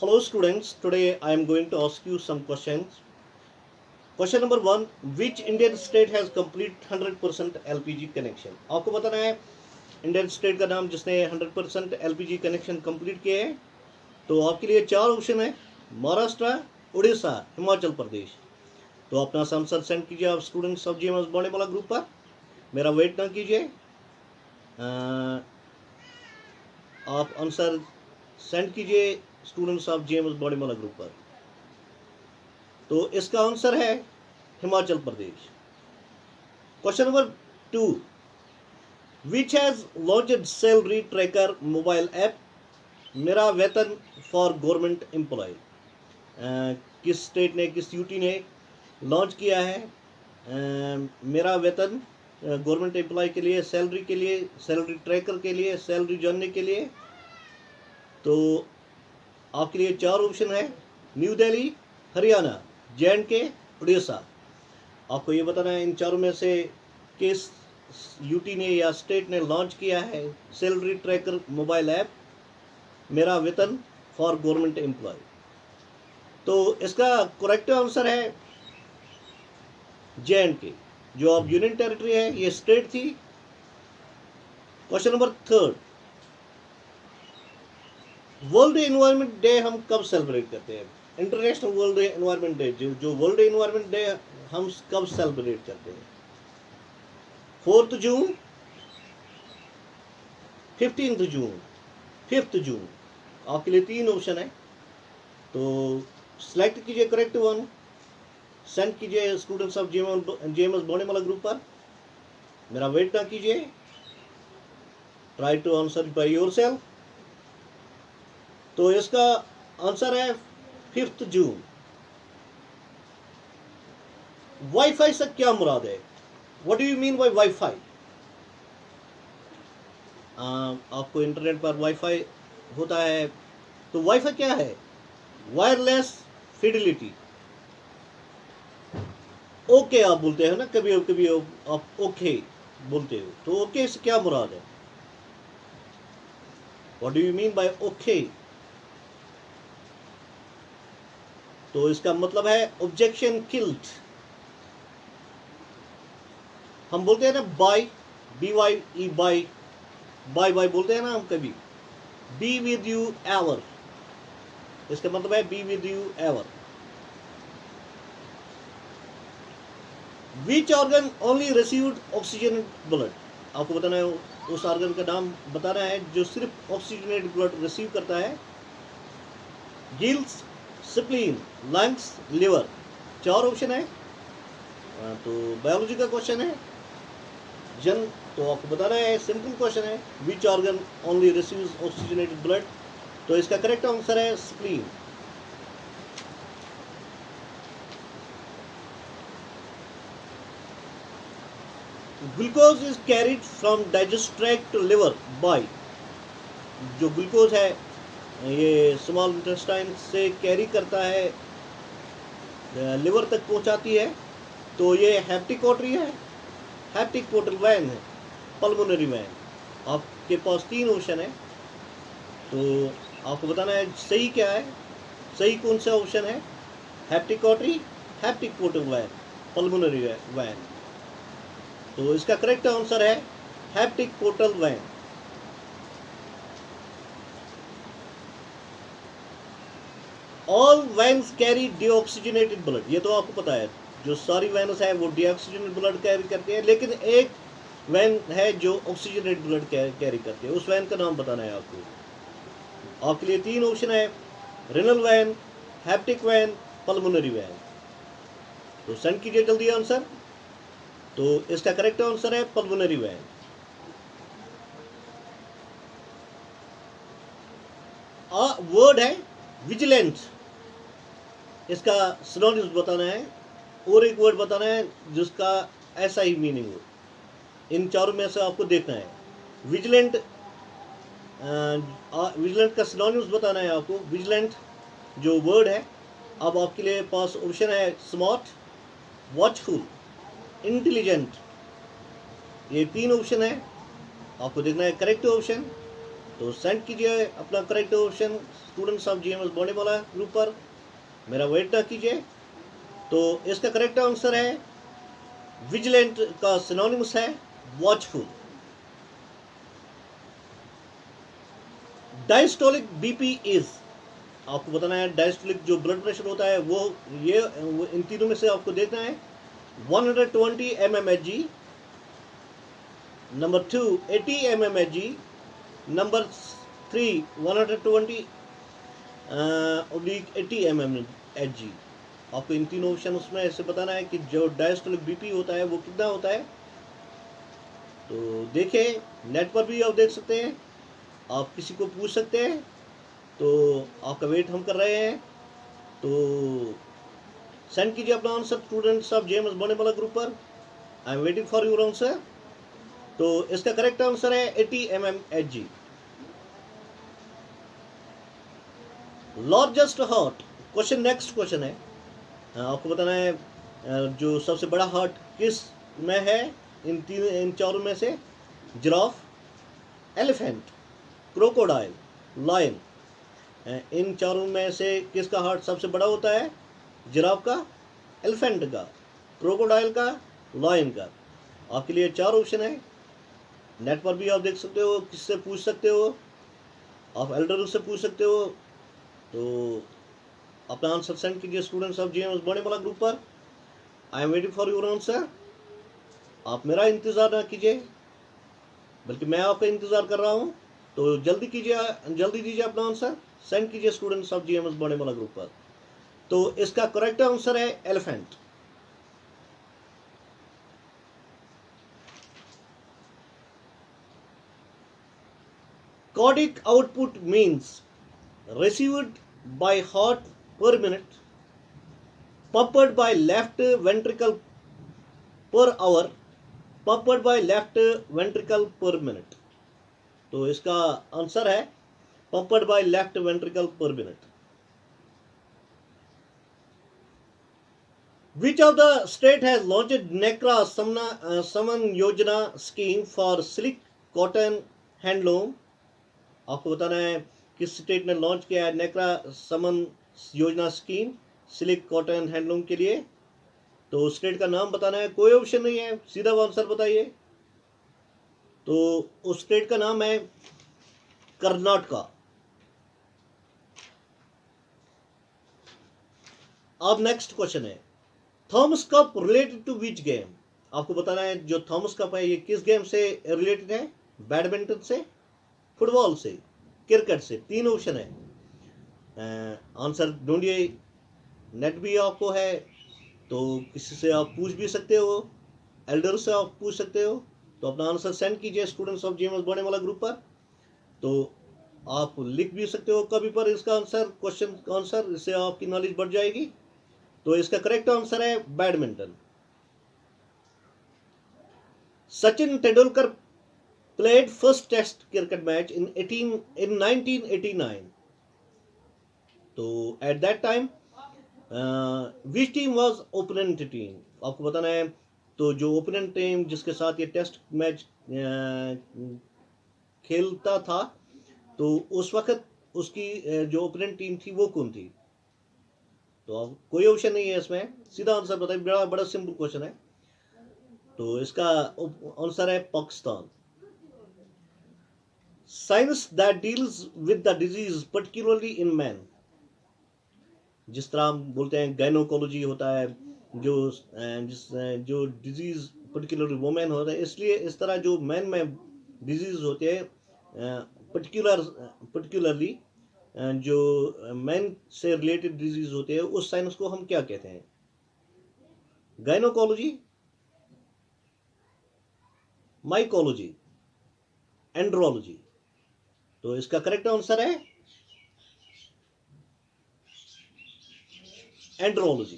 Hello students, today I am going to ask you some questions. Question number 1, which Indian state has complete 100% LPG connection? आपको बताना है Indian state का नाम जिसने 100% LPG connection complete किए हैं. तो आपके लिए चार ऑप्शन है: महाराष्ट्र, उड़ीसा, हिमाचल प्रदेश. तो अपना आंसर सेंड कीजिए आप स्टूडेंट्स ऑफ जीएमएस बोने वाला ग्रुप पर. मेरा वेट ना कीजिए, आप आंसर सेंड कीजिए स्टूडेंट्स ऑफ जीएमएस बोने वाला ग्रुप पर. तो इसका आंसर है Himachal Pradesh. Question number 2, which has launched salary tracker mobile app Mera Vetan for government employ. किस स्टेट ने, किस यूटी ने लॉन्च किया है मेरा वेतन गवर्नमेंट एम्प्लॉय के लिए, सैलरी के लिए, सैलरी ट्रैकर के लिए, सैलरी जानने के लिए? तो आपके लिए चार ऑप्शन है: न्यू दिल्ली, हरियाणा, जे&के, उड़ीसा. आपको ये बताना है इन चारों में से किस यूटी ने या स्टेट ने लॉन्च किया है salary tracker mobile app Mera Vetan for government employ. तो इसका करेक्ट आंसर है जे&के. जो अब यूनियन टेरिटरी है, ये स्टेट थी. Question number 3, world environment day हम कब सेलिब्रेट करते हैं? इंटरनेशनल वर्ल्ड एनवायरनमेंट डे, जो वर्ल्ड एनवायरनमेंट डे हम कब सेलिब्रेट करते हैं? 4 जून, 15 जून, 5 जून. आपके लिए तीन ऑप्शन है, तो सिलेक्ट कीजिए करेक्ट वन. सेंड कीजिए स्टूडेंट्स ऑफ जीएमएस बोने वाला ग्रुप पर. मेरा वेट ना कीजिए, try to answer by yourself. तो इसका आंसर है 5 जून. वाईफाई से क्या मुराद है? What do you mean bye wifi? आपको इंटरनेट पर वाईफाई होता है, तो वाईफाई क्या है? Wireless fidelity. ओके आप बोलते हो ना, कभी कभी आप ओके बोलते हो, तो ओके से क्या मुराद है? What do you mean bye okay? तो इसका मतलब है ऑब्जेक्शन किल्ड. हम बोलते हैं ना bye, BYE bye, bye bye बोलते हैं ना हम कभी. बी विद यू एवर, इसका मतलब है be with you ever. Which organ only received oxygen blood? आपको बताना है उस ऑर्गन का नाम बताना है जो सिर्फ ऑक्सीजनेटेड ब्लड रिसीव करता है. Gills, spleen, lungs, liver. चार ऑप्शन है. तो बायोलॉजी का क्वेश्चन है जन, तो आपको बताना है, सिंपल क्वेश्चन है, which organ only receives oxygenated blood. तो इसका करेक्ट आंसर है spleen. Glucose is carried from digest tract to liver by. जो ग्लूकोज है ये स्मॉल इंटेस्टाइन से कैरी करता है, लिवर तक पहुंचाती है. तो ये हेप्टिक आर्टरी है, हेप्टिक पोर्टल वैन है, पल्मोनरी वैन. आपके पास तीन ऑप्शन है, तो आपको बताना है सही क्या है. सही कौन सा ऑप्शन है? Hepatic artery, hepatic portal vein, pulmonary vein. तो इसका करेक्ट आंसर है hepatic portal vein. All veins carry deoxygenated blood. ये तो आपको पता है, जो सारी वैन्स है वो डीऑक्सीजनेटेड ब्लड कैरी करती है, लेकिन एक वैन है जो ऑक्सीजनेटेड ब्लड कैरी करती है. उस वैन का नाम बताना है आपको. आपके लिए तीन ऑप्शन है: renal vein, hepatic vein, pulmonary vein. तो सेंड कीजिए जल्दी आंसर. तो इसका करेक्ट आंसर है पल्मोनरी वैन. वर्ड है विजिलेंट, इसका सिनोनिम्स बताना है, और एक वर्ड बताना है जिसका ऐसा ही मीनिंग हो. इन चारों में से आपको देखना है. विजिलेंट, विजिलेंट का सिनोनिम्स बताना है आपको. विजिलेंट जो वर्ड है, अब आपके लिए पास ऑप्शन है स्मार्ट, वॉचफुल, इंटेलिजेंट. ये तीन ऑप्शन है, आपको देखना है करेक्ट ऑप्शन. तो सेंड कीजिए अपना correct option students of GMS बोनेवाला ग्रुप पर, मेरा वेट ना कीजिए। तो इसका करेक्ट आंसर है विजिलेंट का सिनोनिम्स है वॉचफुल। डायस्टोलिक बीपी इज, आपको बताना है डायस्टोलिक जो ब्लड प्रेशर होता है वो इन तीनों में से आपको देखना है। 120 mmHg, number 2 80 mmHg, number 3 120 80 mmHg। आपको इन तीनों ऑप्शन उसमें ऐसे बताना है कि जो डायस्टोलिक बीपी होता है वो कितना होता है। तो देखिए नेट पर भी आप देख सकते हैं, आप किसी को पूछ सकते हैं। तो आपका वेट हम कर रहे हैं, तो सेंड कीजिए अपना आंसर स्टूडेंट्स ऑफ GMS बोनेवाला ग्रुप पर। I am waiting for your answer. तो इसका करेक्ट आंसर है 80 mmHg। Largest heart, question next question है, आपको बताना है जो सबसे बड़ा हार्ट किस में है, इन चारों में से। Giraffe, elephant, crocodile, lion. इन चारों में से किसका हार्ट सबसे बड़ा होता है? जिराफ का, एलिफेंट का, क्रोकोडाइल का, लायन का। आपके लिए 4 ऑप्शन है। नेट पर भी आप देख सकते हो, किससे पूछ सकते हो, आप एल्डर से पूछ सकते हो। तो अपना आंसर सेंड कीजिए स्टूडेंट्स ऑफ GMS बोनेवाला ग्रुप पर। I am waiting for your answer. आप मेरा इंतज़ार ना कीजिए, बल्कि मैं आपका इंतज़ार कर रहा हूँ। तो जल्दी कीजिए, जल्दी दीजिए अपना आंसर, सेंड कीजिए स्टूडेंट्स ऑफ GMS बोनेवाला ग्रुप पर। तो इसका करेक्ट आंसर है elephant. Cardiac output means received by heart per minute, pumped by left ventricle per hour, pumped by left ventricle per minute। तो इसका आंसर है pumped by left ventricle per minute। Which of the state has launched Nekra Saman Yojana scheme for silk cotton handloom? आपको बताना है किस state ने launch किया है नेक्रा समन योजना स्कीम सिल्क कॉटन हैंडलूम के लिए। तो स्टेट का नाम बताना है, कोई ऑप्शन नहीं है, सीधा आंसर बताइए। तो उस स्टेट का नाम है कर्नाटका। अब नेक्स्ट क्वेश्चन है, Thomas cup related to which game? आपको बताना है जो थॉमस कप है ये किस गेम से रिलेटेड है? बैडमिंटन से, फुटबॉल से, क्रिकेट से। 3 ऑप्शन है, आंसर ढूंढिए। नेट भी आपको है, तो किसी से आप पूछ भी सकते हो, एल्डर से आप पूछ सकते हो। तो अपना आंसर सेंड कीजिए स्टूडेंट्स ऑफ GMS बोनेवाला ग्रुप पर। तो आप लिख भी सकते हो कभी पर इसका आंसर, क्वेश्चन आंसर, इससे आपकी नॉलेज बढ़ जाएगी। तो इसका करेक्ट आंसर है badminton. Sachin Tendulkar played first test cricket match in 1989। तो at that time which team was opponent team? आपको बताना है तो जो ओपोनेंट टीम जिसके साथ ये टेस्ट मैच खेलता था, तो उस वक्त उसकी जो ओपोनेंट टीम थी वो कौन थी? तो अब कोई ऑप्शन नहीं है इसमें, सीधा आंसर बताइए। बड़ा बड़ा सिंपल क्वेश्चन है। तो इसका आंसर है Pakistan. Science that deals with the disease particularly in man, जिस तरह हम बोलते हैं गायनोकोलॉजी होता है, जो डिजीज पर्टिकुलरली वोमेन होता है, इसलिए इस तरह जो मैन में डिजीज होते हैं पर्टिकुलरली जो मैन से रिलेटेड डिजीज होते हैं, उस साइंस को हम क्या कहते हैं? Gynaecology, mycology, andrology. तो इसका करेक्ट आंसर है andrology.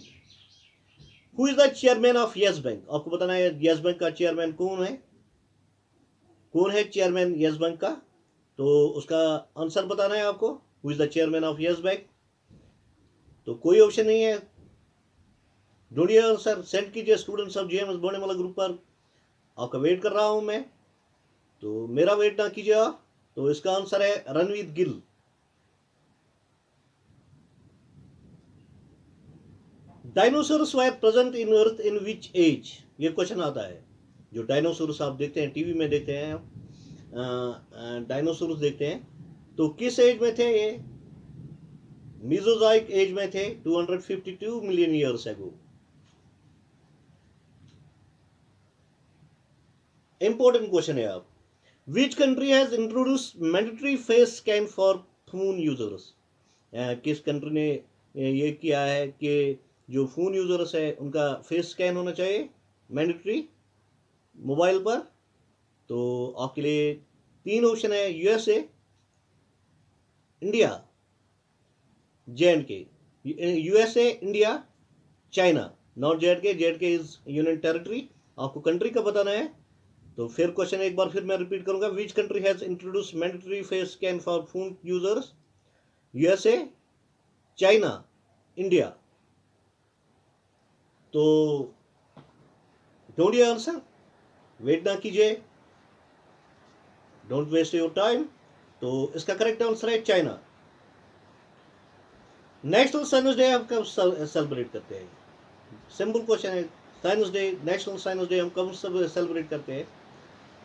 Who is the chairman of yes bank? आपको बताना है यस बैंक का चेयरमैन कौन है? कौन है चेयरमैन यस बैंक का? तो उसका आंसर बताना है आपको। Who is the chairman of yes bank? तो कोई ऑप्शन नहीं है, ढूंढिए आंसर, सेंड कीजिए स्टूडेंट्स ऑफ GMS बोनेवाला ग्रुप पर। आपका वेट कर रहा हूं मैं, तो मेरा वेट ना कीजिए आप। तो इसका आंसर है Ranveer Gill. Dinosaurs were present in earth in which age, ये क्वेश्चन आता है। जो डायनासोरस आप देखते हैं टीवी में, देखते हैं डायनासोरस देखते हैं, तो किस एज में थे ये? मीजोजाइक एज में थे, 252 million years ago. Important question है आप, which country has introduce mandatory face scan for phone users? किस कंट्री ने ये किया है कि जो फोन यूजर्स है उनका फेस स्कैन होना चाहिए मैंडेटरी मोबाइल पर? तो आपके लिए 3 ऑप्शन है, USA, India, JNK। USA, India, China, not JNK। JNK is union territory. आपको कंट्री का बताना है। तो फिर क्वेश्चन एक बार फिर मैं रिपीट करूंगा, which country has introduce mandatory face scan for phone users? USA, China, India. तो ढूंढिए आंसर, वेट ना कीजिए, डोंट वेस्ट योर टाइम। तो इसका करेक्ट आंसर है चाइना। नेशनल साइंस डे हम कब सेलिब्रेट करते हैं? सिंपल क्वेश्चन है, science day, national science day हम कब सेलिब्रेट करते हैं?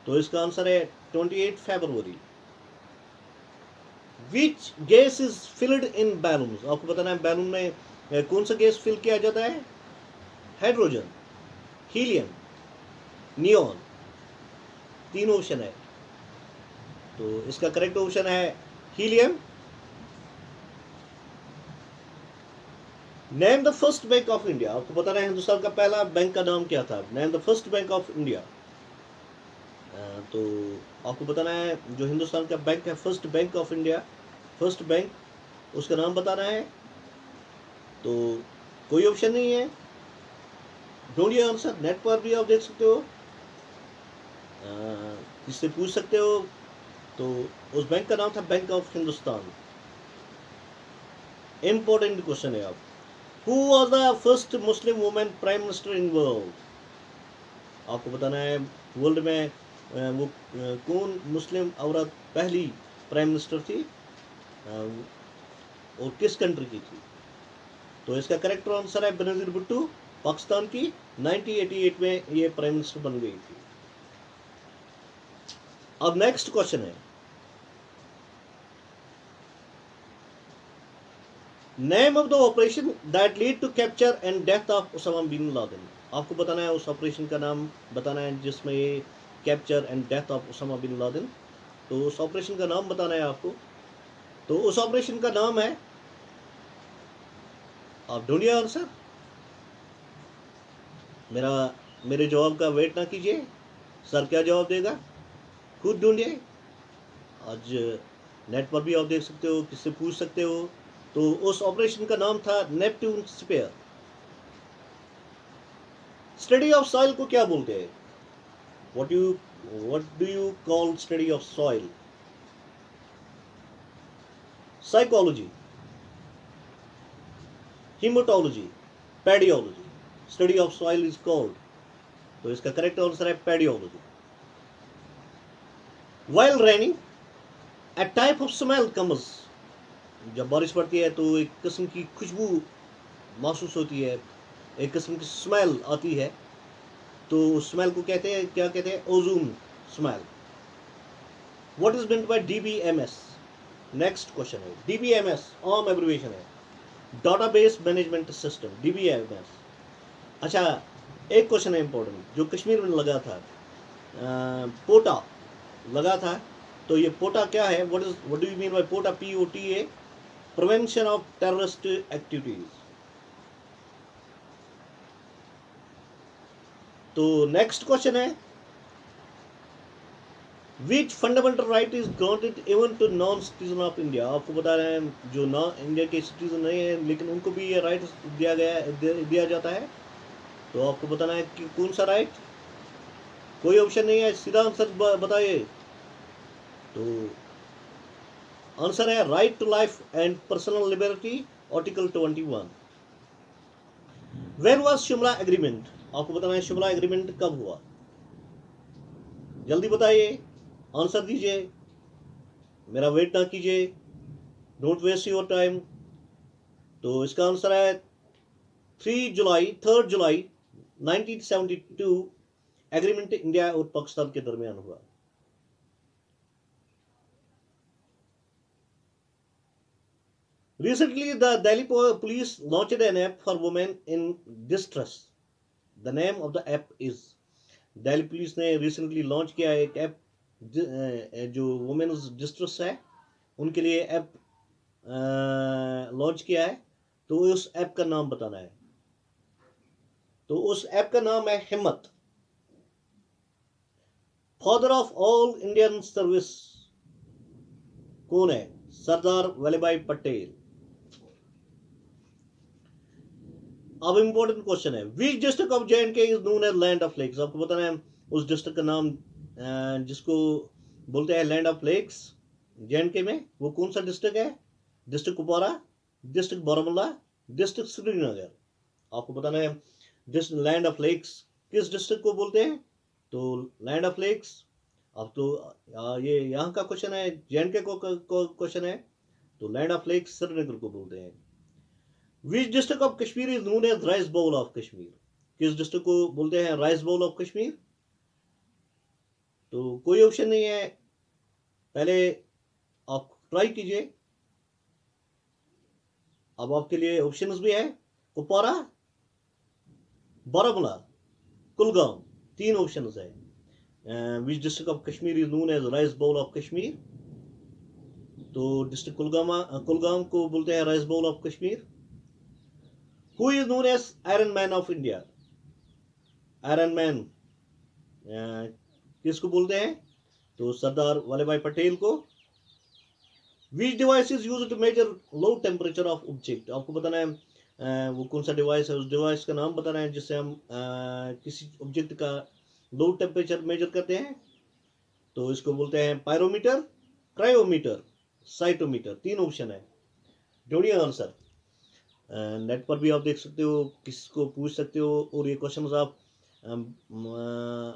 तो इसका आंसर है 28 फरवरी। Which gas is filled in balloons? आपको बताना है बैलून में कौन सा गैस फिल किया जाता है? Hydrogen, helium, neon. 3 ऑप्शन है। तो इसका करेक्ट ऑप्शन है helium. Name the first bank of India. आपको बताना है हिंदुस्तान का पहला बैंक का नाम क्या था? Name the first bank of India. तो आपको बताना है जो हिंदुस्तान का बैंक है, first bank of India, first bank, उसका नाम बताना है। तो कोई ऑप्शन नहीं है, ढूंढिए आंसर, नेट पर भी आप देख सकते हो, किससे पूछ सकते हो। तो उस बैंक का नाम था bank of Hindustan. Important question है आप, who was the first Muslim women prime minister in world? आपको बताना है वर्ल्ड में वो कौन मुस्लिम औरत पहली प्राइम मिनिस्टर थी और किस कंट्री की थी? तो इसका करेक्ट आंसर है बेनजीर भुट्टो, पाकिस्तान की। 1988 में ये प्राइम मिनिस्टर बन गई थी। अब नेक्स्ट क्वेश्चन है, name of the operation that lead to capture and death of Osama bin Laden. आपको बताना है उस ऑपरेशन का नाम बताना है जिसमें ये capture and death of Osama bin Laden. तो उस ऑपरेशन का नाम बताना है आपको। तो उस ऑपरेशन का नाम है, आप ढूंढिए आंसर, मेरे जवाब का वेट ना कीजिए, सर क्या जवाब देगा खुद ढूंढिए। आज नेट पर भी आप देख सकते हो, किससे पूछ सकते हो। तो उस ऑपरेशन का नाम था Neptune Spear. Study of soil को क्या बोलते हैं? What do you call study of soil? Psychology, haematology, pedology. Study of soil is called. तो इसका करेक्ट आंसर है pedology. While raining a type of smell comes. जब बारिश पड़ती है तो एक किस्म की खुशबू महसूस होती है, एक किस्म की स्मेल आती है। तो उस स्मेल को कहते हैं, क्या कहते हैं? Ozone smell. What is meant by DBMS? Next question है, DBMS आम एब्रिविएशन है, डाटाबेस मैनेजमेंट सिस्टम, DBMS। अच्छा, एक क्वेश्चन है इंपॉर्टेंट जो कश्मीर में लगा था, पोटा लगा था। तो ये पोटा क्या है? What do you mean by POTA? POTA, prevention of terrorist activities. तो नेक्स्ट क्वेश्चन है, which fundamental right is granted even to non citizen of India? आपको बता रहे हैं जो नॉन इंडिया के सिटीजन नहीं है लेकिन उनको भी ये राइट दिया जाता है। तो आपको बताना है कि कौन सा राइट। कोई ऑप्शन नहीं है, सीधा आंसर बताइए। तो आंसर है right to life and personal liberty, article 21। Where was Shimla agreement? आपको बताना है शिमला एग्रीमेंट कब हुआ, जल्दी बताइए, आंसर दीजिए। मेरा वेट ना कीजिए, डोंट वेस्ट योर टाइम। तो इसका आंसर है 3 जुलाई 1972 एग्रीमेंट इंडिया और पाकिस्तान के दरमियान हुआ। Recently, the Delhi police launched an app for women in distress. The name of the app is Delhi police ने रिसेंटली लॉन्च किया है एक ऐप जो वुमेन्स डिस्ट्रेस है उनके लिए ऐप लॉन्च किया है। तो उस ऐप का नाम बताना है। तो उस ऐप का नाम है हिम्मत। Father of all Indian service कौन है? सरदार वल्लभ भाई पटेल। अब इंपॉर्टेंट क्वेश्चन है, which district of J&K is known as land of lakes. आपको बताना है उस डिस्ट्रिक्ट का नाम जिसको बोलते हैं लैंड ऑफ लेक्स J&K में, वो कौन सा डिस्ट्रिक्ट है? District Kupwara, district Baramulla, district Srinagar. आपको बताना है लैंड ऑफ लेक्स किस डिस्ट्रिक्ट को बोलते हैं। तो लैंड ऑफ लेक्स, अब तो ये यहाँ का क्वेश्चन है, J&K को क्वेश्चन है, तो लैंड ऑफ लेक्स श्रीनगर को बोलते हैं। Which district of Kashmir is known as rice bowl of Kashmir. किस डिस्ट्रिक्ट को बोलते हैं राइस बाउल ऑफ कश्मीर? तो कोई ऑप्शन नहीं है, पहले आप ट्राई कीजिए। अब आपके लिए ऑप्शंस भी है, कुपवारा, बारामूला, कुलगाम, 3 ऑप्शंस है। Which district of Kashmir is known as rice bowl of Kashmir. तो डिस्ट्रिक्ट कुलगाम को बोलते हैं rice bowl of Kashmir. Who is known as Iron Man of India? Iron man किसको बोलते हैं? तो सरदार वल्लभ भाई पटेल को। Which device is used to measure low temperature of object? आपको बताना है वो कौन सा डिवाइस है, उस डिवाइस का नाम बताना है जिससे हम किसी ऑब्जेक्ट का लो टेम्परेचर मेजर करते हैं। तो इसको बोलते हैं पायरोमीटर, क्रायोमीटर, साइटोमीटर। 3 ऑप्शन है, ढूंढिए आंसर। नेट पर भी आप देख सकते हो, किसको पूछ सकते हो, और ये क्वेश्चन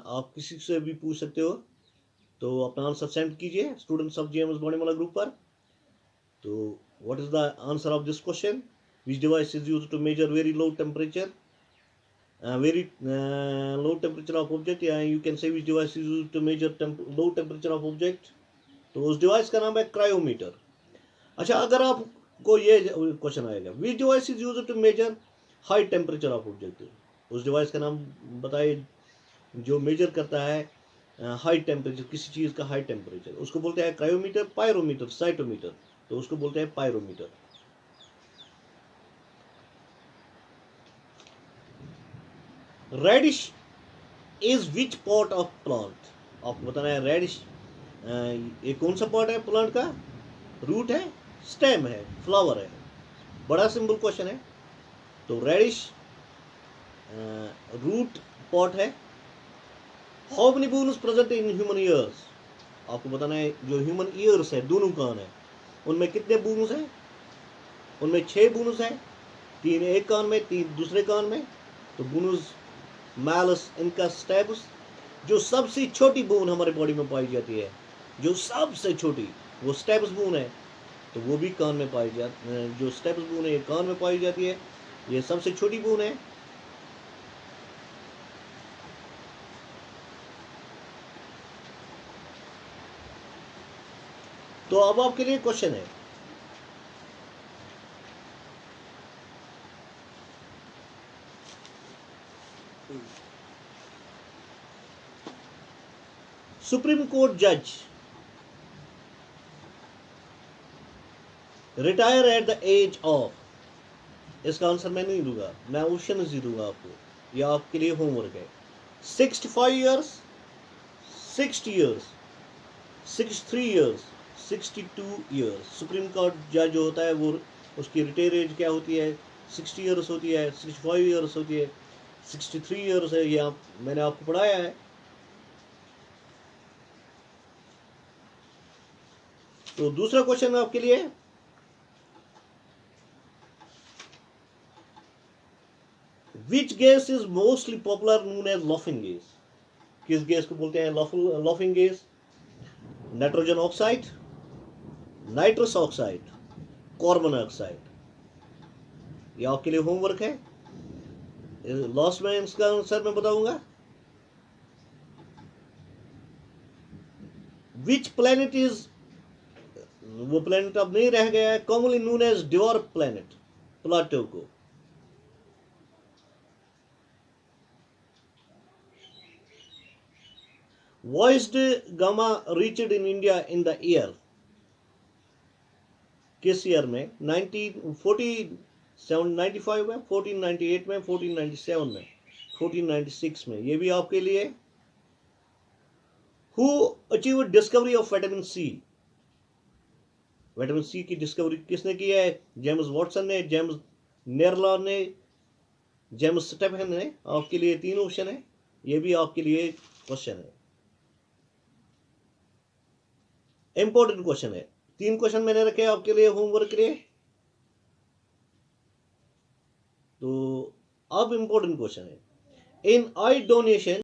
आप किसी से भी पूछ सकते हो। तो अपना आंसर सेंड कीजिए स्टूडेंट्स ऑफ JMS बॉडीमाला ग्रुप पर। तो what is the answer of this question? Which device is used to measure very low temperature of object, या you can say which device is used to measure low temperature of object. तो उस device का नाम है cryometer. अच्छा, अगर आप को ये क्वेश्चन आएगा, which device is used to measure high temperature of object, उस डिवाइस का नाम बताइए जो मेजर करता है हाई टेम्परेचर, किसी चीज का हाई टेम्परेचर। उसको बोलते हैं क्रायोमीटर, पायरोमीटर, साइटोमीटर। तो उसको बोलते हैं pyrometer. Radish is which part of plant. आपको बताना है रेडिश ये कौन सा पार्ट है प्लांट का? रूट है, स्टेम है, फ्लावर है। बड़ा सिंपल क्वेश्चन है। तो रेडिश रूट पार्ट है। How many bones present in human ears. आपको बताना है जो ह्यूमन ईयर्स है, दोनों कान है, उनमें कितने बोन्स हैं? उनमें 6 बोन्स हैं, 3 एक कान में, 3 दूसरे कान में। तो बोन्स मैलस, इनका स्टेब्स। जो सबसे छोटी बोन हमारे बॉडी में पाई जाती है, जो सबसे छोटी, वो स्टेब्स बोन है। तो वो भी कान में पाई जाती है। जो स्टेप्स बोन है ये कान में पाई जाती है, ये सबसे छोटी बोन है। तो अब आपके लिए क्वेश्चन है, सुप्रीम कोर्ट जज retire at the age of. इसका आंसर मैं नहीं दूंगा, मैं ऑप्शन ही दूंगा आपको, यह आपके लिए होमवर्क है। 65 years, 60 years, 63 years, 62 years. Supreme court जज जो होता है वो उसकी रिटायर एज क्या होती है? 60 ईयर्स होती है, 65 ईयर्स होती है, 63 ईयर्स है। ये मैंने आपको पढ़ाया है। तो दूसरा क्वेश्चन आपके लिए, which gas is mostly popular known as laughing gas. किस गैस को बोलते हैं laughing gas? Nitrogen oxide, nitrous oxide, carbon monoxide. ये आपके लिए होमवर्क है, लास्ट में इसका आंसर मैं बताऊंगा। विच प्लैनेट इज, वो प्लैनेट अब नहीं रह गया है, commonly known as dwarf planet, Pluto को। Vasco Gama reached in India in the year, किस ईयर में? 1995 में, 1498 में, 1497 में, 1496 में। ये भी आपके लिए। Who achieve discovery of vitamin C, vitamin C की डिस्कवरी किसने की है? जेम्स वॉटसन ने, जेम्स नेरलॉन ने, जेम्स स्टेफन ने। आपके लिए 3 ऑप्शन है, ये भी आपके लिए क्वेश्चन है, इंपॉर्टेंट क्वेश्चन है। 3 क्वेश्चन मैंने रखे आपके लिए होमवर्क के लिए। तो अब इंपॉर्टेंट क्वेश्चन है, इन आई डोनेशन